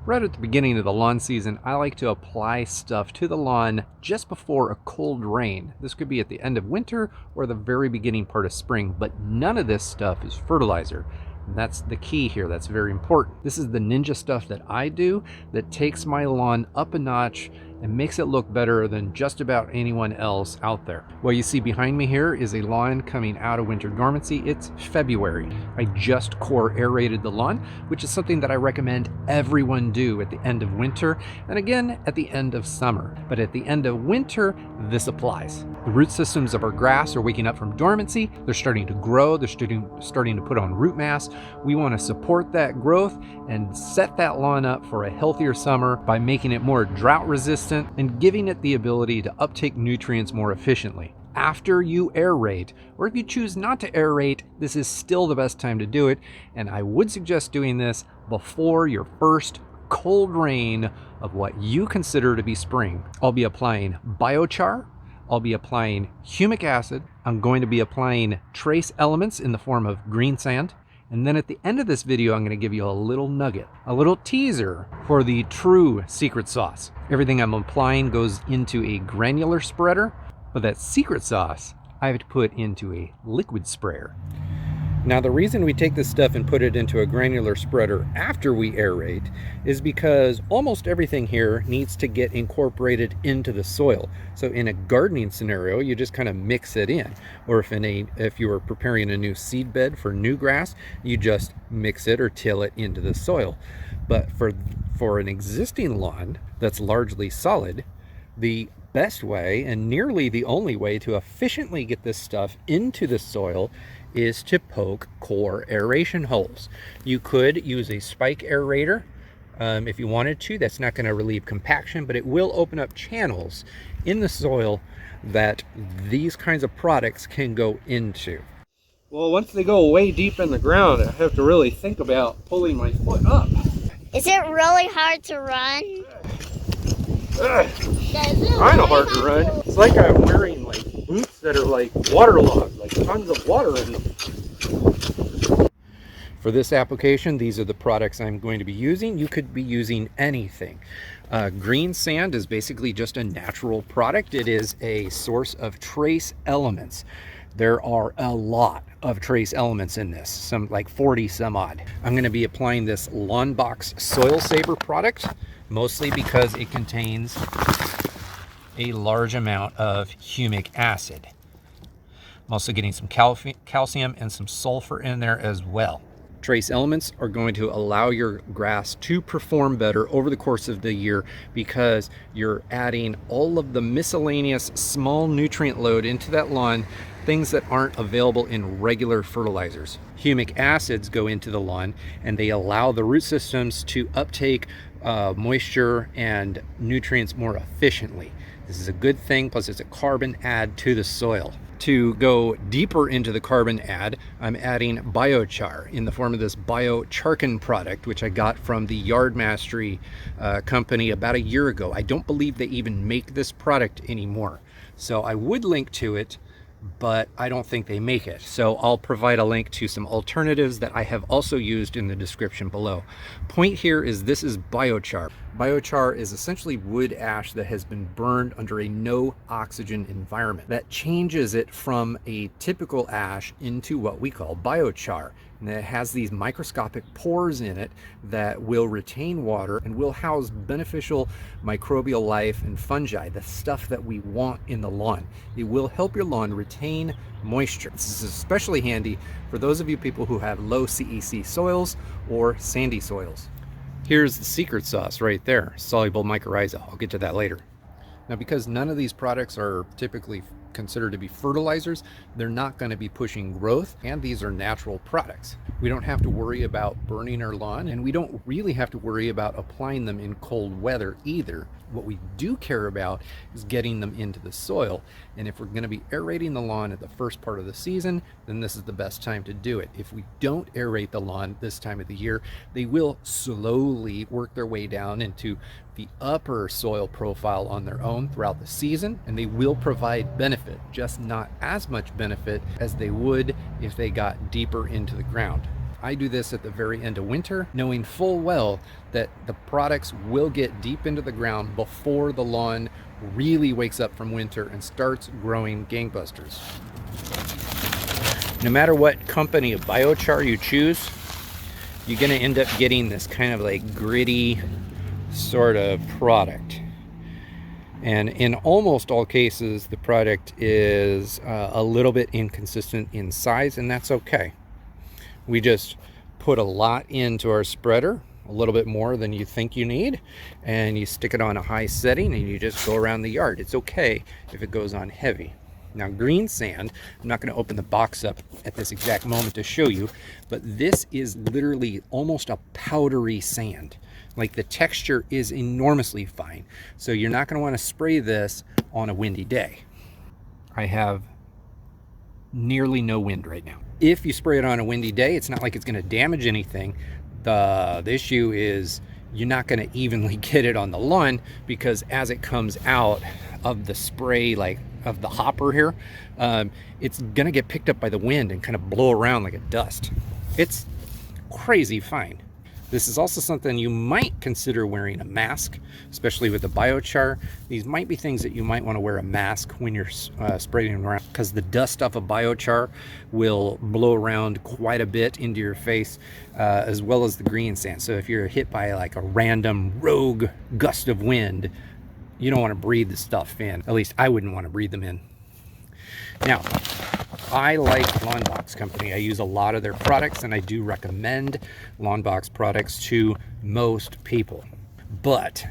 Right at the beginning of the lawn season, I like to apply stuff to the lawn just before a cold rain. This could be at the end of winter or the very beginning part of spring, but none of this stuff is fertilizer. And that's the key here. That's very important. This is the ninja stuff that I do that takes my lawn up a notch and makes it look better than just about anyone else out there. What you see behind me here is a lawn coming out of winter dormancy. It's February. I just core aerated the lawn, which is something that I recommend everyone do at the end of winter and again at the end of summer. But at the end of winter, this applies. The root systems of our grass are waking up from dormancy. They're starting to grow. They're starting to put on root mass. We want to support that growth and set that lawn up for a healthier summer by making it more drought resistant and giving it the ability to uptake nutrients more efficiently. After you aerate, or if you choose not to aerate, this is still the best time to do it, and I would suggest doing this before your first cold rain of what you consider to be spring. I'll be applying biochar, I'll be applying humic acid, I'm going to be applying trace elements in the form of green sand, and then at the end of this video, I'm going to give you a little nugget, a little teaser for the true secret sauce. Everything I'm applying goes into a granular spreader, but that secret sauce I have to put into a liquid sprayer. Now, the reason we take this stuff and put it into a granular spreader after we aerate is because almost everything here needs to get incorporated into the soil. So in a gardening scenario, you just kind of mix it in. Or if you are preparing a new seed bed for new grass, you just mix it or till it into the soil. But for an existing lawn that's largely solid, the best way and nearly the only way to efficiently get this stuff into the soil is to poke core aeration holes. You could use a spike aerator if you wanted to. That's not going to relieve compaction, but it will open up channels in the soil that these kinds of products can go into. Well, once they go way deep in the ground, I have to really think about pulling my foot up. Is it really hard to run? Kind of hard to run. It's like I'm wearing like boots that are like waterlogged, like tons of water in them. For this application, these are the products I'm going to be using. You could be using anything. Green sand is basically just a natural product. It is a source of trace elements. There are a lot of trace elements in this, some like 40 some odd. I'm going to be applying this Lawn Box Soil Saver product, mostly because it contains a large amount of humic acid. I'm also getting some calcium and some sulfur in there as well. Trace elements are going to allow your grass to perform better over the course of the year because you're adding all of the miscellaneous small nutrient load into that lawn, things that aren't available in regular fertilizers. Humic acids go into the lawn and they allow the root systems to uptake moisture and nutrients more efficiently. This is a good thing, plus it's a carbon add to the soil. To go deeper into the carbon add, I'm adding biochar in the form of this biocharcan product, which I got from the Yard Mastery company about a year ago. I don't believe they even make this product anymore. So I would link to it, but I don't think they make it. So I'll provide a link to some alternatives that I have also used in the description below. Point here is this is biochar. Biochar is essentially wood ash that has been burned under a no oxygen environment. That changes it from a typical ash into what we call biochar. And it has these microscopic pores in it that will retain water and will house beneficial microbial life and fungi, the stuff that we want in the lawn. It will help your lawn retain moisture. This is especially handy for those of you people who have low CEC soils or sandy soils. Here's the secret sauce right there, soluble mycorrhiza. I'll get to that later. Now, because none of these products are typically considered to be fertilizers, they're not going to be pushing growth, and these are natural products. We don't have to worry about burning our lawn, and we don't really have to worry about applying them in cold weather either. What we do care about is getting them into the soil, and if we're going to be aerating the lawn at the first part of the season, then this is the best time to do it. If we don't aerate the lawn this time of the year, they will slowly work their way down into the upper soil profile on their own throughout the season, and they will provide benefit, just not as much benefit as they would if they got deeper into the ground. I do this at the very end of winter, knowing full well that the products will get deep into the ground before the lawn really wakes up from winter and starts growing gangbusters. No matter what company of biochar you choose, you're going to end up getting this kind of like gritty sort of product. And in almost all cases, the product is a little bit inconsistent in size, and that's okay. We just put a lot into our spreader, a little bit more than you think you need, and you stick it on a high setting and you just go around the yard. It's okay if it goes on heavy. Now, green sand, I'm not going to open the box up at this exact moment to show you, but this is literally almost a powdery sand. Like, the texture is enormously fine. So you're not going to want to spray this on a windy day. I have nearly no wind right now. If you spray it on a windy day, it's not like it's going to damage anything. The issue is you're not going to evenly get it on the lawn, because as it comes out of the spray, like of the hopper here, it's going to get picked up by the wind and kind of blow around like a dust. It's crazy fine. This is also something you might consider wearing a mask, especially with the biochar. These might be things that you might want to wear a mask when you're spraying around, because the dust off of biochar will blow around quite a bit into your face, as well as the green sand. So if you're hit by like a random rogue gust of wind, you don't want to breathe the stuff in. At least I wouldn't want to breathe them in. Now, I like Lawnbox Company. I use a lot of their products, and I do recommend Lawnbox products to most people. But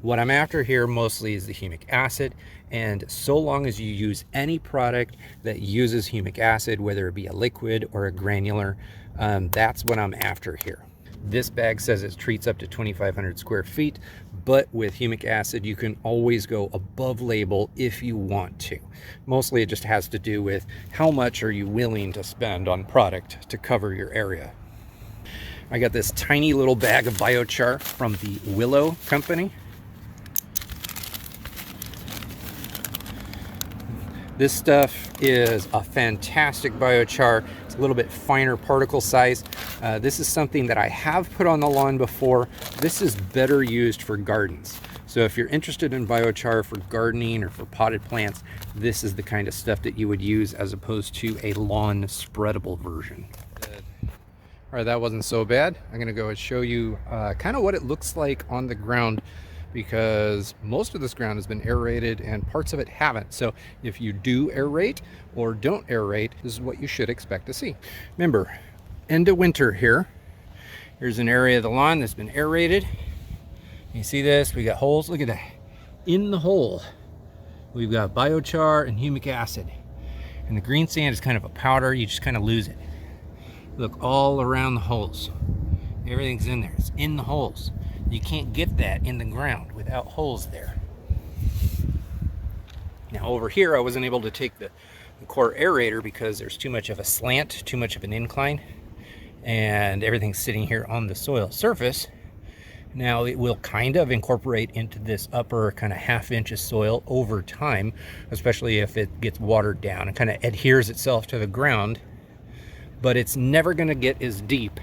what I'm after here mostly is the humic acid, and so long as you use any product that uses humic acid, whether it be a liquid or a granular, that's what I'm after here. This bag says it treats up to 2,500 square feet, but with humic acid, you can always go above label if you want to. Mostly it just has to do with how much are you willing to spend on product to cover your area. I got this tiny little bag of biochar from the Willow Company. This stuff is a fantastic biochar. It's a little bit finer particle size. This is something that I have put on the lawn before. This is better used for gardens. So if you're interested in biochar for gardening or for potted plants, this is the kind of stuff that you would use as opposed to a lawn spreadable version. All right, that wasn't so bad. I'm gonna go and show you kind of what it looks like on the ground, because most of this ground has been aerated and parts of it haven't. So if you do aerate or don't aerate, this is what you should expect to see. Remember, end of winter here. Here's an area of the lawn that's been aerated. You see this? We got holes. Look at that. In the hole, we've got biochar and humic acid. And the green sand is kind of a powder. You just kind of lose it. Look all around the holes. Everything's in there. It's in the holes. You can't get that in the ground without holes there. Now over here, I wasn't able to take the core aerator because there's too much of a slant, too much of an incline, and everything's sitting here on the soil surface. Now it will kind of incorporate into this upper kind of ½ inch of soil over time, especially if it gets watered down and kind of adheres itself to the ground, but it's never going to get as deep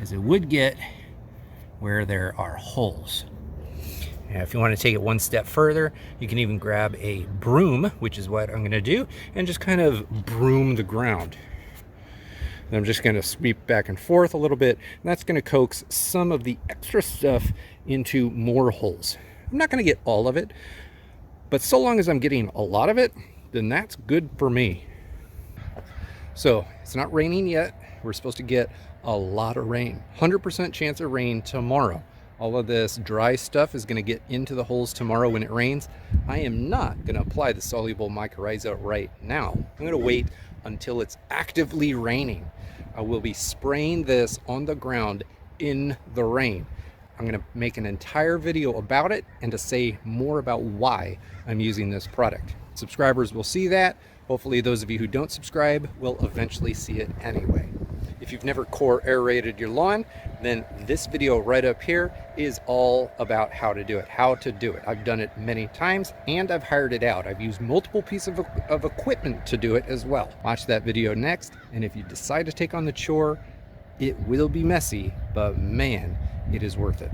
as it would get where there are holes. Now, if you want to take it one step further, you can even grab a broom, which is what I'm going to do, and just kind of broom the ground. And I'm just going to sweep back and forth a little bit, and that's going to coax some of the extra stuff into more holes. I'm not going to get all of it, but so long as I'm getting a lot of it, then that's good for me. So it's not raining yet. We're supposed to get a lot of rain. 100% chance of rain tomorrow. All of this dry stuff is going to get into the holes tomorrow when it rains. I am not going to apply the soluble mycorrhiza right now. I'm going to wait until it's actively raining. I will be spraying this on the ground in the rain. I'm going to make an entire video about it and to say more about why I'm using this product. Subscribers will see that. Hopefully those of you who don't subscribe will eventually see it anyway. If you've never core aerated your lawn, then this video right up here is all about how to do it, I've done it many times and I've hired it out. I've used multiple pieces of equipment to do it as well. Watch that video next, and if you decide to take on the chore, It will be messy, but man, it is worth it.